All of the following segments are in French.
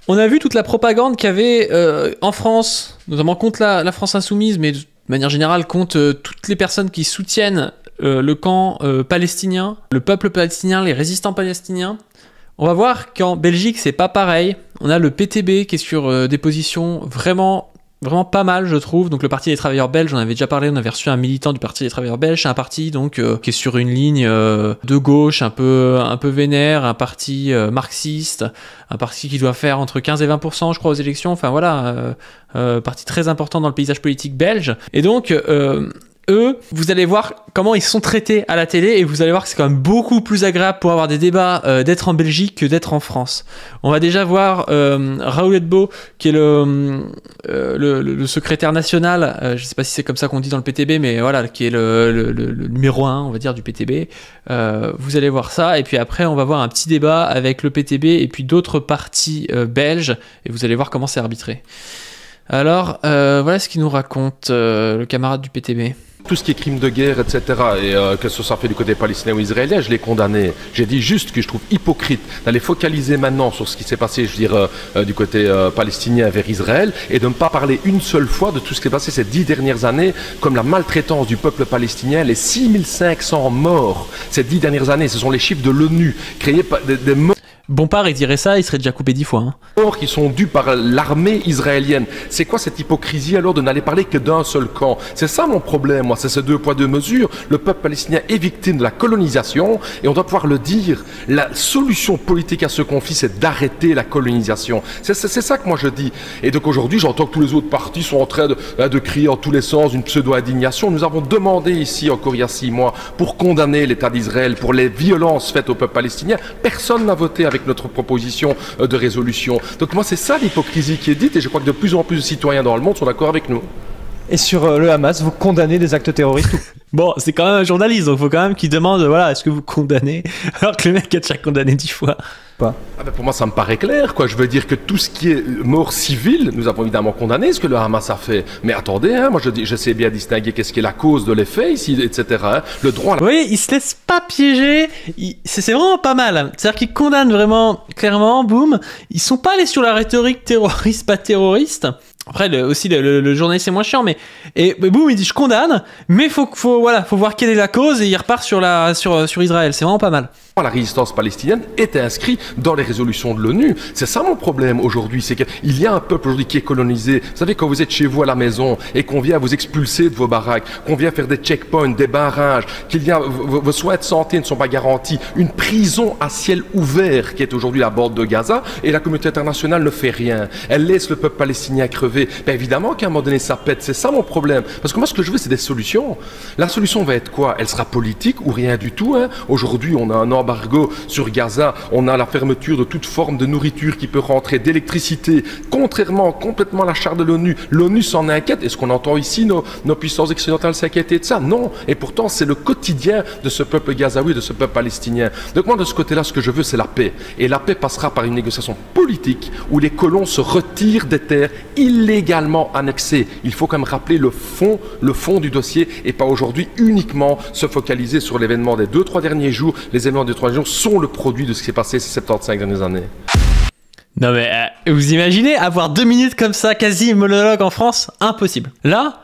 On a vu toute la propagande qu'il y avait en France, notamment contre la France insoumise, mais de manière générale contre toutes les personnes qui soutiennent le camp palestinien, le peuple palestinien, les résistants palestiniens. On va voir qu'en Belgique, c'est pas pareil. On a le PTB qui est sur des positions vraiment pas mal, je trouve. Donc le Parti des travailleurs belges, on avait déjà parlé, on avait reçu un militant du Parti des travailleurs belges. C'est un parti donc qui est sur une ligne de gauche, un peu vénère, un parti marxiste, un parti qui doit faire entre 15 et 20%, je crois, aux élections. Enfin voilà, parti très important dans le paysage politique belge. Et donc eux, vous allez voir comment ils sont traités à la télé et vous allez voir que c'est quand même beaucoup plus agréable pour avoir des débats d'être en Belgique que d'être en France. On va déjà voir Raoul Edbo, qui est le secrétaire national, je sais pas si c'est comme ça qu'on dit dans le PTB, mais voilà, qui est le numéro 1, on va dire, du PTB. Vous allez voir ça, et puis après on va voir un petit débat avec le PTB et puis d'autres partis belges, et vous allez voir comment c'est arbitré. Alors, voilà ce qu'il nous raconte le camarade du PTB. Tout ce qui est crime de guerre, etc., et que ce soit fait du côté palestinien ou israélien, je l'ai condamné. J'ai dit juste que je trouve hypocrite d'aller focaliser maintenant sur ce qui s'est passé, je veux dire, du côté palestinien vers Israël, et de ne pas parler une seule fois de tout ce qui s'est passé ces 10 dernières années, comme la maltraitance du peuple palestinien, les 6500 morts ces 10 dernières années. Ce sont les chiffres de l'ONU, créés par des morts. Bompard, il dirait ça, il serait déjà coupé 10 fois. Hein. Qui sont dus par l'armée israélienne. C'est quoi cette hypocrisie alors de n'aller parler que d'un seul camp? C'est ça mon problème, moi, c'est ces 2 poids 2 mesures. Le peuple palestinien est victime de la colonisation et on doit pouvoir le dire. La solution politique à ce conflit, c'est d'arrêter la colonisation. C'est ça que moi je dis. Et donc aujourd'hui, j'entends que tous les autres partis sont en train de crier en tous les sens une pseudo-indignation. Nous avons demandé ici, encore il y a 6 mois, pour condamner l'État d'Israël, pour les violences faites au peuple palestinien. Personne n'a voté avec notre proposition de résolution. Donc moi, c'est ça l'hypocrisie qui est dite, et je crois que de plus en plus de citoyens dans le monde sont d'accord avec nous. Et sur le Hamas, vous condamnez des actes terroristes? Bon, c'est quand même un journaliste, donc il faut quand même qu'il demande, voilà, est-ce que vous condamnez, alors que le mec a déjà condamné 10 fois. Pas. Ah ben pour moi, ça me paraît clair, quoi. Je veux dire que tout ce qui est mort civile, nous avons évidemment condamné ce que le Hamas a fait. Mais attendez, hein, moi je sais bien distinguer qu'est-ce qui est la cause de l'effet ici, etc. Hein. Le droit à la... Vous voyez, il se laisse pas piéger, c'est vraiment pas mal. C'est-à-dire qu'il condamne vraiment, clairement, boum. Ils sont pas allés sur la rhétorique terroriste, pas terroriste. Après, le journaliste c'est moins chiant, mais boum, il dit je condamne, mais faut voir quelle est la cause, et il repart sur Israël. C'est vraiment pas mal. La résistance palestinienne est inscrite dans les résolutions de l'ONU. C'est ça mon problème aujourd'hui, c'est qu'il y a un peuple aujourd'hui qui est colonisé. Vous savez, quand vous êtes chez vous à la maison et qu'on vient vous expulser de vos baraques, qu'on vient faire des checkpoints, des barrages, vos soins de santé ne sont pas garantis, une prison à ciel ouvert qui est aujourd'hui la bande de Gaza, et la communauté internationale ne fait rien. Elle laisse le peuple palestinien crever. Ben évidemment qu'à un moment donné ça pète, c'est ça mon problème. Parce que moi ce que je veux c'est des solutions. La solution va être quoi? Elle sera politique ou rien du tout. Hein. Aujourd'hui on a un embargo sur Gaza, on a la fermeture de toute forme de nourriture qui peut rentrer, d'électricité, contrairement complètement à la charte de l'ONU. L'ONU s'en inquiète. Est-ce qu'on entend ici nos puissances occidentales s'inquiéter de ça? Non. Et pourtant c'est le quotidien de ce peuple gazaoui, de ce peuple palestinien. Donc moi de ce côté-là ce que je veux c'est la paix. Et la paix passera par une négociation politique où les colons se retirent des terres illégalement annexées. Il faut quand même rappeler le fond du dossier, et pas aujourd'hui uniquement se focaliser sur l'événement des 2-3 derniers jours. Les événements des 3 jours sont le produit de ce qui s'est passé ces 75 dernières années. Non mais vous imaginez avoir 2 minutes comme ça, quasi monologue en France? Impossible. Là,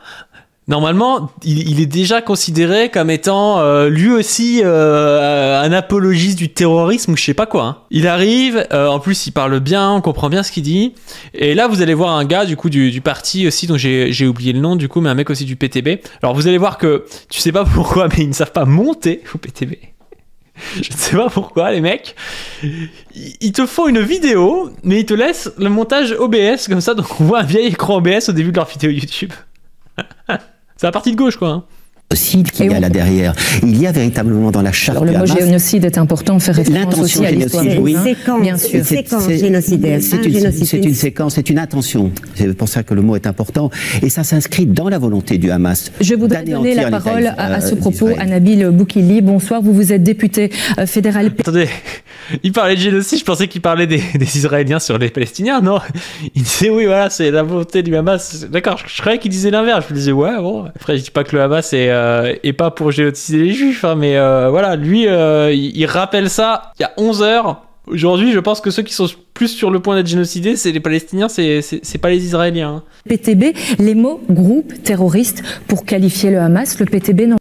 normalement, il est déjà considéré comme étant lui aussi un apologiste du terrorisme ou je sais pas quoi. Hein. Il arrive, en plus il parle bien, on comprend bien ce qu'il dit. Et là vous allez voir un gars du coup du parti aussi dont j'ai oublié le nom du coup, mais un mec aussi du PTB. Alors vous allez voir que tu sais pas pourquoi, mais ils ne savent pas monter au PTB. Je ne sais pas pourquoi les mecs. Ils te font une vidéo, mais ils te laissent le montage OBS comme ça, donc on voit un vieil écran OBS au début de leur vidéo YouTube. C'est la partie de gauche, quoi. Hein. Génocide qu'il y a là derrière. Il y a véritablement dans la charte. Alors le mot génocide est important, faire référence aussi à l'histoire. Oui. Bien sûr. Séquence génocidaire. C'est une séquence, c'est une intention. C'est pour ça que le mot est important. Et ça s'inscrit dans la volonté du Hamas. Je voudrais donner la parole à ce propos à Nabil Boukili. Bonsoir, vous êtes député fédéral. Attendez, il parlait de génocide, je pensais qu'il parlait des Israéliens sur les Palestiniens, non? Il disait oui, voilà, c'est la volonté du Hamas. D'accord, je croyais qu'il disait l'inverse. Je me disais ouais, bon. Après, je dis pas que le Hamas et pas pour génocider les juifs, hein, mais voilà, lui, il rappelle ça il y a 11 heures Aujourd'hui, je pense que ceux qui sont plus sur le point d'être génocidés, c'est les Palestiniens, c'est pas les Israéliens. PTB, les mots groupe terroriste pour qualifier le Hamas, le PTB non.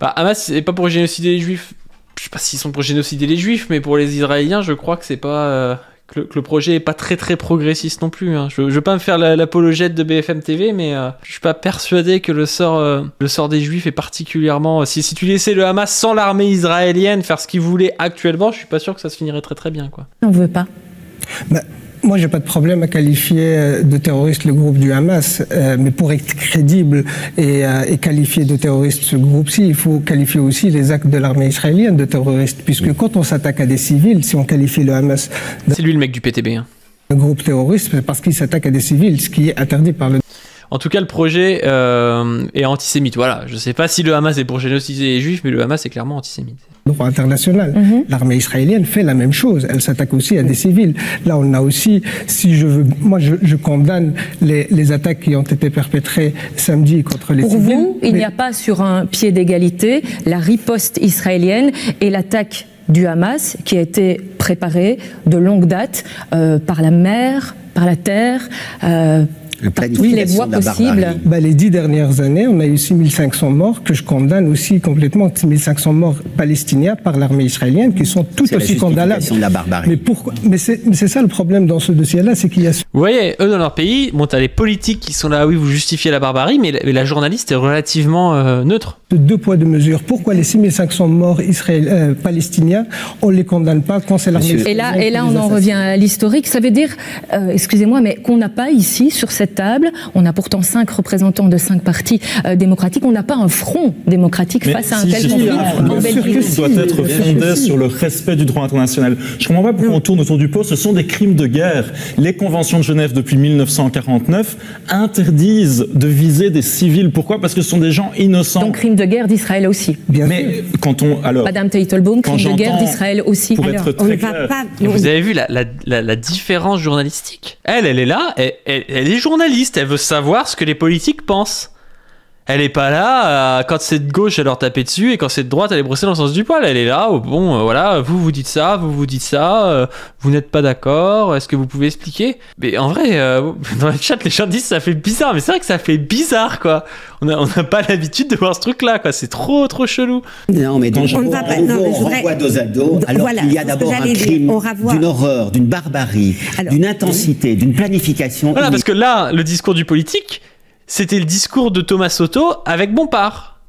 Hamas, c'est pas pour génocider les Juifs. Je sais pas s'ils sont pour génocider les Juifs, mais pour les Israéliens, je crois que c'est pas... que le projet est pas très très progressiste non plus. Hein. Je veux pas me faire l'apologète de BFM TV, mais je suis pas persuadé que le sort des Juifs est particulièrement... Si tu laissais le Hamas sans l'armée israélienne faire ce qu'il voulait actuellement, je suis pas sûr que ça se finirait très très bien, quoi. On veut pas. Moi, j'ai pas de problème à qualifier de terroriste le groupe du Hamas, mais pour être crédible et qualifier de terroriste ce groupe-ci, il faut qualifier aussi les actes de l'armée israélienne de terroristes, puisque quand on s'attaque à des civils, si on qualifie le Hamas... C'est lui le mec du PTB. Hein. Le groupe terroriste, c'est parce qu'il s'attaque à des civils, ce qui est interdit par le... En tout cas, le projet est antisémite. Voilà, je sais pas si le Hamas est pour génocider les Juifs, mais le Hamas est clairement antisémite. Droit international. L'armée israélienne fait la même chose. Elle s'attaque aussi à des civils. Là, on a aussi, si je veux, moi, je condamne les attaques qui ont été perpétrées samedi contre les civils. Pour vous, il n'y a pas sur un pied d'égalité la riposte israélienne et l'attaque du Hamas qui a été préparée de longue date par la mer, par la terre, par toutes les voies possibles. Les 10 dernières années, on a eu 6500 morts, que je condamne aussi complètement, 6500 morts palestiniens par l'armée israélienne, qui sont tout aussi condamnables. De la barbarie. Mais pourquoi ? Mais c'est ça le problème dans ce dossier-là, c'est qu'il y a... Vous voyez, eux dans leur pays, bon, t'as les politiques qui sont là, oui, vous justifiez la barbarie, mais la journaliste est relativement neutre. Deux poids, deux mesures. Pourquoi les 6500 morts palestiniens, on ne les condamne pas quand c'est l'armée israélienne? Et là, on en revient à l'historique. Ça veut dire, excusez-moi, mais qu'on n'a pas ici, sur cette table, on a pourtant 5 représentants de 5 partis démocratiques, on n'a pas un front démocratique face à un tel conflit en Belgique. Doit être fondé sur le respect du droit international. Je ne comprends pas pourquoi on tourne autour du pot. Ce sont des crimes de guerre. Les conventions de Genève depuis 1949 interdisent de viser des civils. Pourquoi ? Parce que ce sont des gens innocents. Donc crime de guerre d'Israël aussi. Mais quand on... Alors, Madame Teitelbaum, crime de guerre d'Israël aussi. Pour être très clair. Vous avez vu la différence journalistique ? Elle est là, elle est journaliste, elle veut savoir ce que les politiques pensent. Elle est pas là, quand c'est de gauche, elle leur taper dessus, et quand c'est de droite, elle est brossée dans le sens du poil. Elle est là, voilà, vous dites ça, vous dites ça, vous n'êtes pas d'accord, est-ce que vous pouvez expliquer ? Mais en vrai, dans le chat, les gens disent ça fait bizarre, mais c'est vrai que ça fait bizarre, quoi. On n'a pas l'habitude de voir ce truc-là, quoi. C'est trop chou. Non, mais donc, on renvoie dos à dos, alors qu'il y a d'abord un crime d'une horreur, d'une barbarie, d'une intensité, d'une planification. Voilà, parce que là, le discours du politique, c'était le discours de Thomas Soto avec Bompard.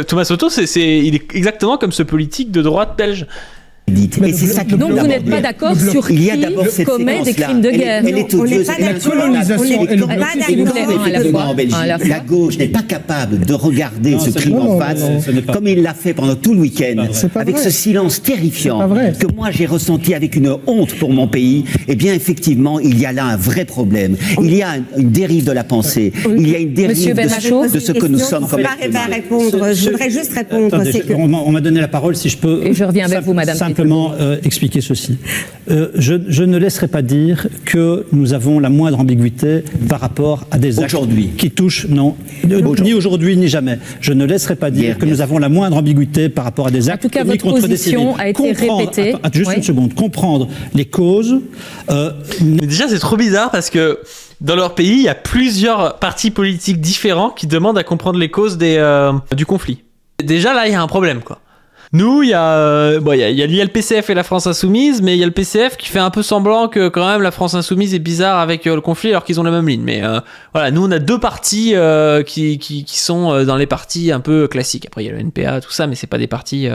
Thomas Soto, il est exactement comme ce politique de droite belge. Et c'est ça donc vous n'êtes pas d'accord sur qui commet des crimes de guerre. Elle est odieuse. La colonisation et le en Belgique. La gauche n'est pas capable de regarder ce crime en face, comme il l'a fait pendant tout le week-end, avec ce silence terrifiant que moi j'ai ressenti avec une honte pour mon pays. Eh bien, effectivement, il y a là un vrai problème. Il y a une dérive de la pensée. Il y a une dérive de ce que nous sommes comme êtres humains. Je voudrais juste répondre. On m'a donné la parole, si je peux. Et je reviens vers vous, madame. Simplement expliquer ceci. Je ne laisserai pas dire que nous avons la moindre ambiguïté par rapport à des actes qui touchent, ni aujourd'hui ni jamais. Je ne laisserai pas dire que nous avons la moindre ambiguïté par rapport à des actes commis contre des civils. En tout cas, votre position a été répétée. Juste une seconde. Comprendre les causes. Mais déjà, c'est trop bizarre parce que dans leur pays, il y a plusieurs partis politiques différents qui demandent à comprendre les causes du conflit. Déjà, là, il y a un problème, quoi. Nous, il y a le PCF et la France Insoumise, mais il y a le PCF qui fait un peu semblant que quand même la France Insoumise est bizarre avec le conflit alors qu'ils ont la même ligne. Mais voilà, nous on a 2 partis qui sont dans les partis un peu classiques. Après il y a le NPA, tout ça, mais c'est pas des partis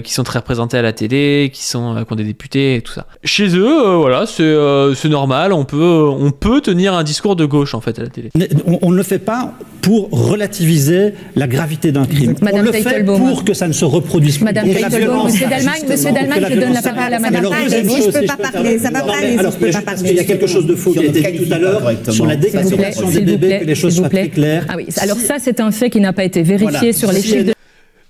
qui sont très représentés à la télé, qui ont des députés et tout ça. Chez eux, voilà, c'est normal, on peut tenir un discours de gauche en fait à la télé. On ne le fait pas pour relativiser la gravité d'un crime. Madame on le fait pour que ça ne se reproduise pas. Madame Teitelbaum, Monsieur Dalmagne, je donne la parole à Madame. Je ne peux pas parler, ça va pas aller. Parce qu'il y a quelque chose de faux qui a été dit tout à l'heure sur la décapitation des bébés, que les choses soient très claires. Ah oui, alors ça c'est un fait qui n'a pas été vérifié sur les chiffres de...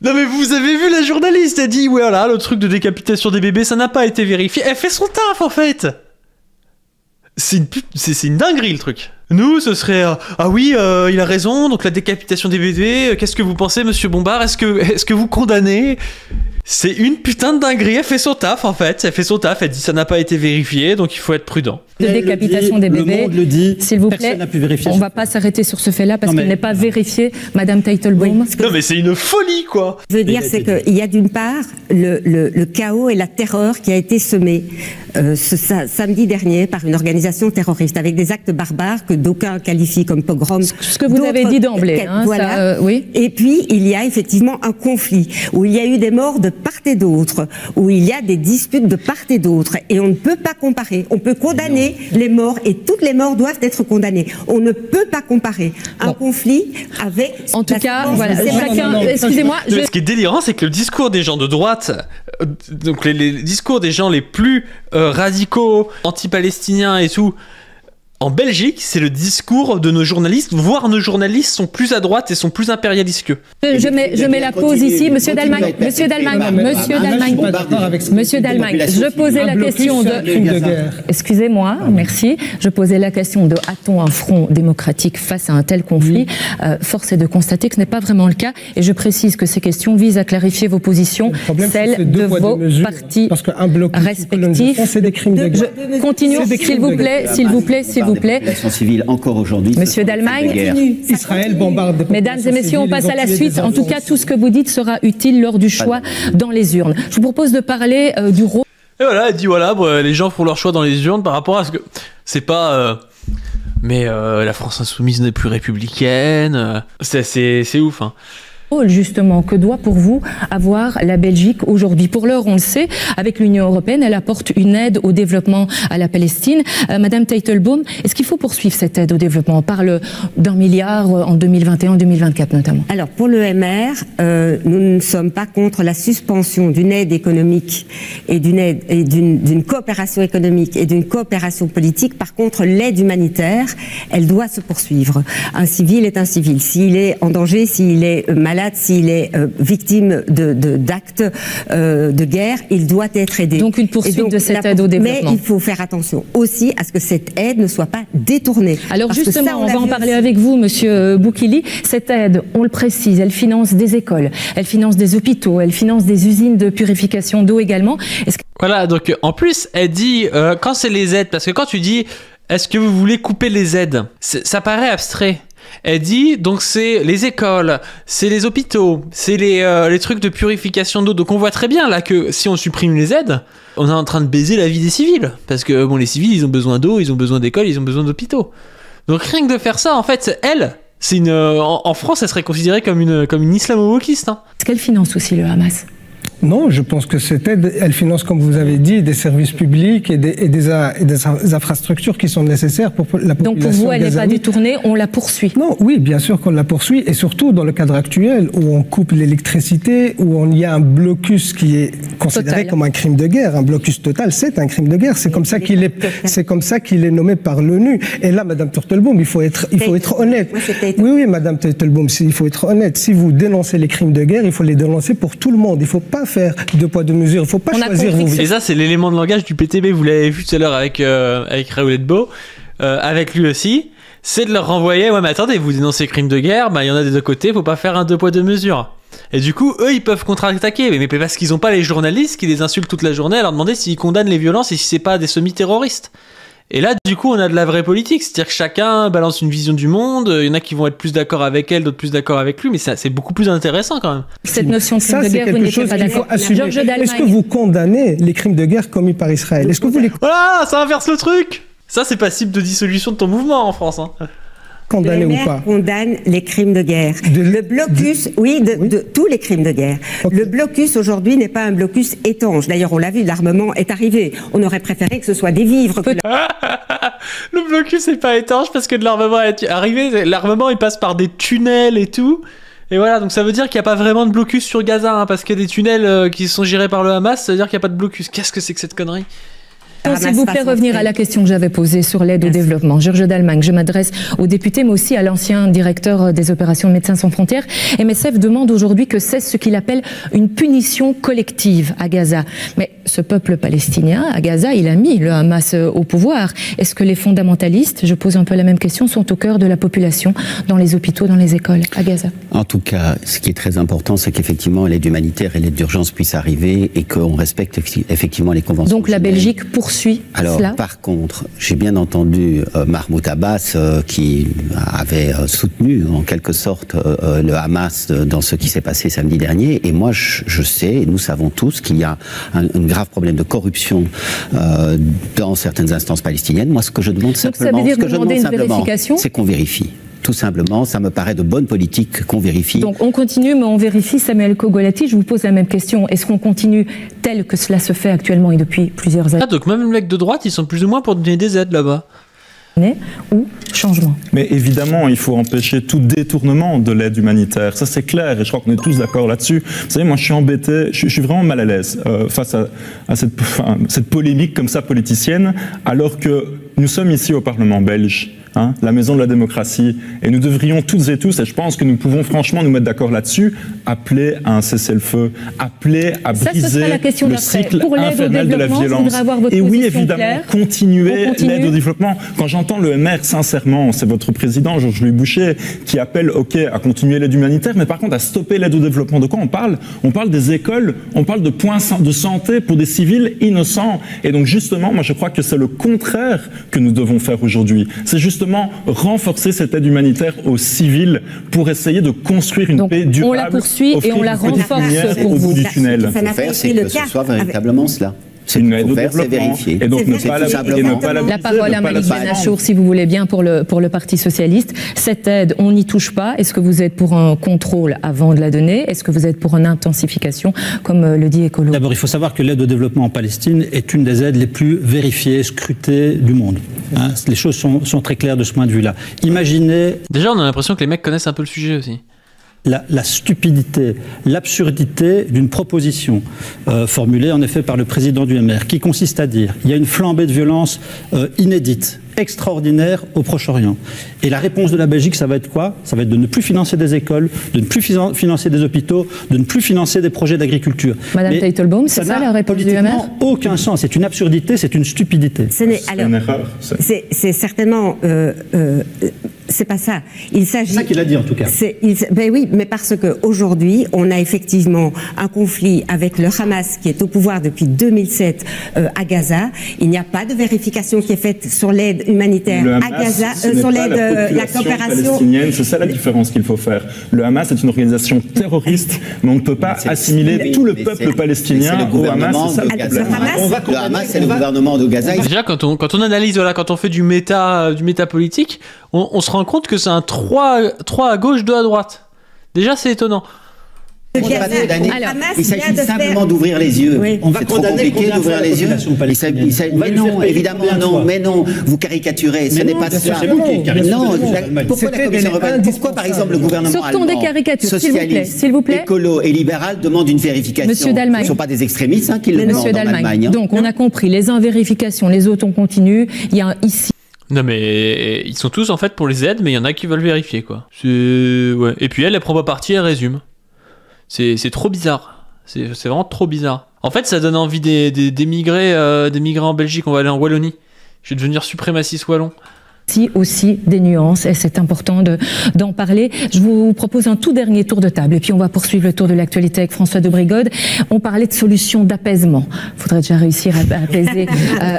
Non mais vous avez vu la journaliste, elle dit voilà, le truc de décapitation des bébés ça n'a pas été vérifié. Elle fait son taf en fait. C'est une dinguerie le truc. Nous ce serait ah oui il a raison, donc la décapitation des bébés, qu'est-ce que vous pensez monsieur Bompard, est-ce que vous condamnez? C'est une putain de dinguerie, elle fait son taf en fait, elle dit ça n'a pas été vérifié, donc il faut être prudent. De décapitation des bébés, le monde le dit, s'il vous plaît, on ne va pas s'arrêter sur ce fait-là parce qu'il n'est pas vérifié, Madame Teitelbaum. Non mais c'est une folie quoi. Je veux dire, c'est qu'il y a d'une part le chaos et la terreur qui a été semé samedi dernier par une organisation terroriste avec des actes barbares que d'aucuns qualifient comme pogrom. Ce que vous avez dit d'emblée. Voilà. Oui. Et puis il y a effectivement un conflit où il y a eu des morts de part et d'autre, où il y a des disputes de part et d'autre, et on ne peut pas comparer. On peut condamner les morts et toutes les morts doivent être condamnées. On ne peut pas comparer un conflit avec. En tout cas, voilà. Excusez-moi. Ce qui est délirant, c'est que le discours des gens de droite, donc les discours des gens les plus radicaux, anti-palestiniens et tout, en Belgique, c'est le discours de nos journalistes, voire nos journalistes sont plus à droite et sont plus impérialistes qu'eux. Je mets la pause ici, Monsieur D'Allemagne, je posais la question de... Excusez-moi, merci. Je posais la question de a-t-on un front démocratique face à un tel conflit? Force est de constater que ce n'est pas vraiment le cas, et je précise que ces questions visent à clarifier vos positions, celles de vos partis respectifs. Continuons, s'il vous plaît. Population civile encore aujourd'hui. Monsieur D'Allemagne, Israël bombarde. Mesdames et messieurs, on passe à la suite. En tout cas, tout ce que vous dites sera utile lors du choix dans les urnes. Je vous propose de parler du rôle. Et voilà, elle dit les gens font leur choix dans les urnes par rapport à ce que c'est pas. Mais la France insoumise n'est plus républicaine. C'est ouf. Hein. Justement, que doit pour vous avoir la Belgique aujourd'hui? Pour l'heure, on le sait, avec l'Union européenne, elle apporte une aide au développement à la Palestine. Madame Teitelbaum, est-ce qu'il faut poursuivre cette aide au développement? On parle d'1 milliard en 2021-2024 notamment. Alors pour le MR, nous ne sommes pas contre la suspension d'une aide économique et d'une coopération économique et d'une coopération politique. Par contre, l'aide humanitaire, elle doit se poursuivre. Un civil est un civil. S'il est en danger, s'il est malade, s'il est victime d'actes de guerre, il doit être aidé. Donc une poursuite de cette aide au développement. Mais il faut faire attention aussi à ce que cette aide ne soit pas détournée. Alors justement, on va en parler avec vous, Monsieur Boukili. Cette aide, on le précise, elle finance des écoles, elle finance des hôpitaux, elle finance des usines de purification d'eau également. Voilà, donc en plus, elle dit, quand c'est les aides, parce que quand tu dis, est-ce que vous voulez couper les aides, ça paraît abstrait. Elle dit, donc c'est les écoles, c'est les hôpitaux, c'est les trucs de purification d'eau. Donc on voit très bien là que si on supprime les aides, on est en train de baiser la vie des civils. Parce que bon, les civils, ils ont besoin d'eau, ils ont besoin d'écoles, ils ont besoin d'hôpitaux. Donc rien que de faire ça, en fait, c'est en France, elle serait considérée comme une islamo-wokiste. Hein. Est-ce qu'elle finance aussi le Hamas ? Non, je pense que cette aide, elle finance, comme vous avez dit, des services publics et des infrastructures qui sont nécessaires pour la population. Donc pour vous, elle n'est pas détournée, on la poursuit? Non, oui, bien sûr qu'on la poursuit, et surtout dans le cadre actuel où on coupe l'électricité, où il y a un blocus qui est considéré comme un crime de guerre. Un blocus total, c'est un crime de guerre. C'est comme ça qu'il est nommé par l'ONU. Et là, Madame Teitelbaum, il faut être honnête. Oui, Madame Teitelbaum, il faut être honnête. Si vous dénoncez les crimes de guerre, il faut les dénoncer pour tout le monde. Il ne faut pas faire deux poids deux mesures. Il ne faut pas choisir vos vies. Et ça, c'est l'élément de langage du PTB. Vous l'avez vu tout à l'heure avec Raoul Edbo, avec lui aussi. C'est de leur renvoyer. Ouais, mais attendez, vous dénoncez crimes de guerre, il y en a des deux côtés. Il ne faut pas faire un deux poids deux mesures. Et du coup, eux, ils peuvent contre-attaquer, mais parce qu'ils n'ont pas les journalistes qui les insultent toute la journée à leur demander s'ils condamnent les violences et si c'est pas des semi-terroristes. Et là, du coup, on a de la vraie politique, c'est-à-dire que chacun balance une vision du monde, il y en a qui vont être plus d'accord avec elle, d'autres plus d'accord avec lui, mais c'est beaucoup plus intéressant quand même. Cette notion de crime de guerre, vous n'êtes pas d'accord. Est-ce que vous condamnez les crimes de guerre commis par Israël? Est-ce que vous les... Voilà, ça inverse le truc. Ça, c'est passible de dissolution de ton mouvement en France. Hein. Condamné ou pas? Condamne les crimes de guerre. Le blocus, de tous les crimes de guerre. Okay. Le blocus aujourd'hui n'est pas un blocus étanche. D'ailleurs, on l'a vu, l'armement est arrivé. On aurait préféré que ce soit des vivres. Le blocus n'est pas étanche parce que de l'armement est arrivé. L'armement, il passe par des tunnels et tout. Et voilà, donc ça veut dire qu'il n'y a pas vraiment de blocus sur Gaza, hein, parce qu'il y a des tunnels qui sont gérés par le Hamas, ça veut dire qu'il n'y a pas de blocus. Qu'est-ce que c'est que cette connerie? S'il vous plaît, revenir à la question que j'avais posée sur l'aide au développement. Georges Dalmagne, je m'adresse aux députés, mais aussi à l'ancien directeur des opérations de Médecins sans frontières. MSF demande aujourd'hui que cesse ce qu'il appelle une punition collective à Gaza. Mais ce peuple palestinien, à Gaza, il a mis le Hamas au pouvoir. Est-ce que les fondamentalistes, je pose un peu la même question, sont au cœur de la population, dans les hôpitaux, dans les écoles, à Gaza? En tout cas, ce qui est très important, c'est qu'effectivement l'aide humanitaire et l'aide d'urgence puissent arriver et qu'on respecte effectivement les conventions. Donc la Belgique poursuit cela. Par contre, j'ai bien entendu Mahmoud Abbas qui avait soutenu en quelque sorte le Hamas dans ce qui s'est passé samedi dernier. Et moi, je sais, et nous savons tous qu'il y a un grave problème de corruption dans certaines instances palestiniennes. Moi, ce que je demande simplement, c'est qu'on vérifie. Tout simplement, ça me paraît de bonne politique qu'on vérifie. Donc on continue, mais on vérifie. Samuel Kogolati, je vous pose la même question. Est-ce qu'on continue tel que cela se fait actuellement et depuis plusieurs années? Donc même les mecs de droite, ils sont plus ou moins pour donner des aides là-bas. Ou changement. Mais évidemment, il faut empêcher tout détournement de l'aide humanitaire. Ça, c'est clair, et je crois qu'on est tous d'accord là-dessus. Vous savez, moi, je suis embêté, je suis vraiment mal à l'aise face à cette polémique comme ça politicienne, alors que nous sommes ici au Parlement belge, la maison de la démocratie, et nous devrions toutes et tous, et je pense que nous pouvons franchement nous mettre d'accord là-dessus, appeler à un cessez-le-feu, appeler à briser le cycle infernal de la violence. Et oui, évidemment, continuer l'aide au développement. Quand j'entends le MR, sincèrement, c'est votre président, Georges-Louis Boucher, qui appelle, à continuer l'aide humanitaire, mais par contre à stopper l'aide au développement. De quoi on parle? On parle des écoles, on parle de points de santé pour des civils innocents. Et donc justement, moi je crois que c'est le contraire que nous devons faire aujourd'hui. C'est justement renforcer cette aide humanitaire aux civils pour essayer de construire une paix durable. On la poursuit et on la renforce pour vous. Au bout du tunnel. Ce qu'il faut faire, c'est que ce soit véritablement cela. C'est une aide au développement. Et donc ne pas la parole à Malik Benachour, si vous voulez bien, pour le Parti Socialiste. Cette aide, on n'y touche pas. Est-ce que vous êtes pour un contrôle avant de la donner? Est-ce que vous êtes pour une intensification, comme le dit Écolo? D'abord, il faut savoir que l'aide au développement en Palestine est une des aides les plus vérifiées, scrutées du monde. Les choses sont très claires de ce point de vue-là. Imaginez... Déjà, on a l'impression que les mecs connaissent un peu le sujet aussi. La stupidité, l'absurdité d'une proposition formulée en effet par le président du MR, qui consiste à dire il y a une flambée de violence inédite, extraordinaire au Proche-Orient. Et la réponse de la Belgique, ça va être quoi? Ça va être de ne plus financer des écoles, de ne plus financer des hôpitaux, de ne plus financer des projets d'agriculture. Madame Teitelbaum, c'est ça la réponse du MR? Aucun sens. C'est une absurdité, c'est une stupidité. C'est certainement... c'est pas ça. Il s'agit. C'est ça qu'il a dit en tout cas. Ben oui, mais parce que aujourd'hui, on a effectivement un conflit avec le Hamas qui est au pouvoir depuis 2007 à Gaza. Il n'y a pas de vérification qui est faite sur l'aide humanitaire à Gaza, sur l'aide, la coopération palestinienne. C'est ça la différence qu'il faut faire. Le Hamas est une organisation terroriste, mais on ne peut pas assimiler tout le peuple palestinien au Hamas. C'est ça le problème. Le Hamas, c'est le gouvernement de Gaza. Déjà, quand on analyse, quand on fait du méta politique, on se rend compte que c'est un 3 à gauche, 2 à droite. Déjà, c'est étonnant. Il s'agit simplement d'ouvrir les yeux. Oui. C'est trop compliqué d'ouvrir les yeux. Mais non, évidemment non. Mais non, vous caricaturez. Ce n'est pas ça. Non. Pourquoi la Commission européenne? Pourquoi, par exemple, le gouvernement allemand, des caricatures, socialiste, s'il vous plaît, écolo et libéral demande une vérification? Monsieur Dalmagne. Ce ne sont pas des extrémistes qui le demandent en Allemagne. Donc, on a compris. Les uns vérifications, les autres on continue. Il y a ici. Non mais ils sont tous en fait pour les aides, mais il y en a qui veulent vérifier quoi. Ouais. Et puis elle prend pas parti, elle résume. C'est trop bizarre. C'est vraiment trop bizarre. En fait, ça donne envie d'émigrer en Belgique. On va aller en Wallonie. Je vais devenir suprémaciste wallon. Aussi des nuances et c'est important d'en parler. Je vous propose un tout dernier tour de table et puis on va poursuivre le tour de l'actualité avec François de Brigode. On parlait de solutions d'apaisement. Il faudrait déjà réussir à apaiser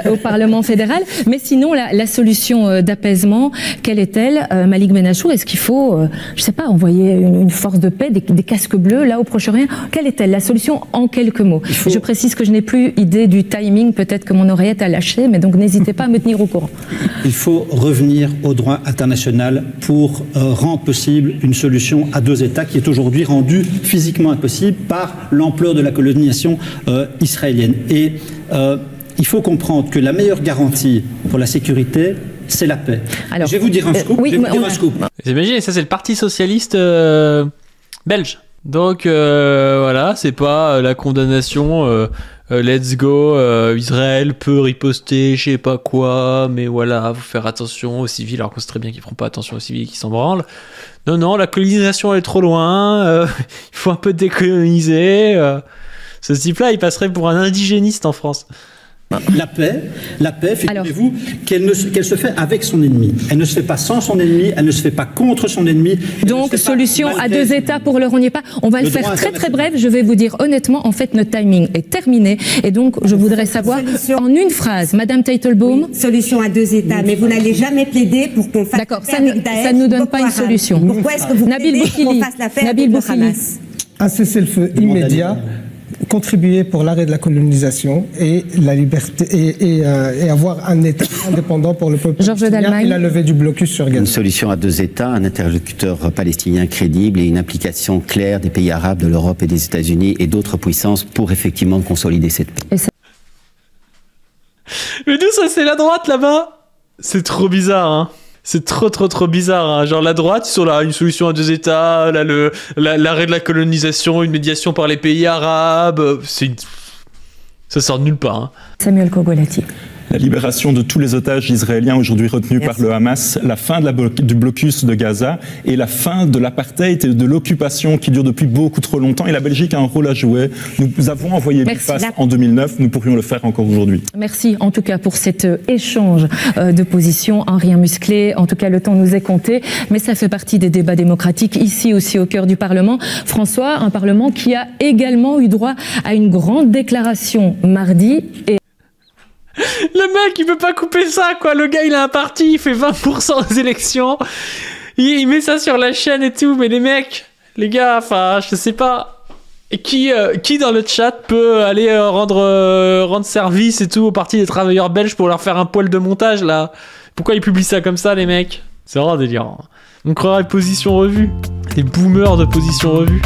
au Parlement fédéral. Mais sinon, la solution d'apaisement, quelle est-elle? Malik Benachour, est-ce qu'il faut, je sais pas, envoyer une force de paix, des casques bleus là au Proche-Orient? Quelle est-elle la solution en quelques mots? Je précise que je n'ai plus idée du timing, peut-être que mon oreillette a lâché, mais donc n'hésitez pas à me tenir au courant. Il faut revenir au droit international pour rendre possible une solution à 2 États qui est aujourd'hui rendue physiquement impossible par l'ampleur de la colonisation israélienne. Et il faut comprendre que la meilleure garantie pour la sécurité, c'est la paix. Alors, je vais vous dire un scoop. Vous imaginez, ça c'est le Parti Socialiste belge. Donc voilà, c'est pas la condamnation let's go, Israël peut riposter, je sais pas quoi, mais voilà, faut faire attention aux civils, alors qu'on sait très bien qu'ils feront pas attention aux civils et qu'ils s'en branlent. Non, la colonisation elle est trop loin, il faut un peu décoloniser. Ce type-là, il passerait pour un indigéniste en France. La paix, figurez-vous qu'elle se fait avec son ennemi. Elle ne se fait pas sans son ennemi, elle ne se fait pas contre son ennemi. Donc, solution à 2 États pour l'heure, on n'y est pas. On va le faire très bref. Je vais vous dire honnêtement, en fait, notre timing est terminé. Et donc, je voudrais savoir, en une phrase, Madame Teitelbaum. Oui, solution à 2 États, mais vous n'allez jamais plaider pour qu'on fasse. D'accord, ça ne nous donne pas une solution. Pourquoi est-ce que vous plaidez pour qu'on fasse l'affaire avec le Hamas? Un cessez-le-feu immédiat, contribuer pour l'arrêt de la colonisation et la liberté et avoir un État indépendant pour le peuple palestinien et la levée du blocus sur Gaza. Une solution à 2 États, un interlocuteur palestinien crédible et une implication claire des pays arabes, de l'Europe et des États-Unis et d'autres puissances pour effectivement consolider cette paix. Mais d'où ça, c'est la droite là-bas? C'est trop bizarre, hein. C'est trop bizarre, hein. Genre la droite, ils sont là, une solution à 2 États, là, l'arrêt de la colonisation, une médiation par les pays arabes, ça sort de nulle part, hein. Samuel Kogolati. La libération de tous les otages israéliens aujourd'hui retenus par le Hamas, la fin du blocus de Gaza et la fin de l'apartheid et de l'occupation qui dure depuis beaucoup trop longtemps. Et la Belgique a un rôle à jouer. Nous avons envoyé Belfast en 2009, nous pourrions le faire encore aujourd'hui. Merci en tout cas pour cet échange de positions, en rien musclé. En tout cas, le temps nous est compté, mais ça fait partie des débats démocratiques ici aussi au cœur du Parlement. François, un Parlement qui a également eu droit à une grande déclaration mardi et le mec, il peut pas couper ça, quoi. Le gars, il a un parti, il fait 20% des élections. Il met ça sur la chaîne et tout. Mais les mecs, les gars, enfin, je sais pas. Et qui dans le chat peut aller rendre service et tout au Parti des travailleurs belges pour leur faire un poil de montage, là? Pourquoi ils publient ça comme ça, les mecs? C'est vraiment délirant. On croirait position revue. Les boomers de position revue.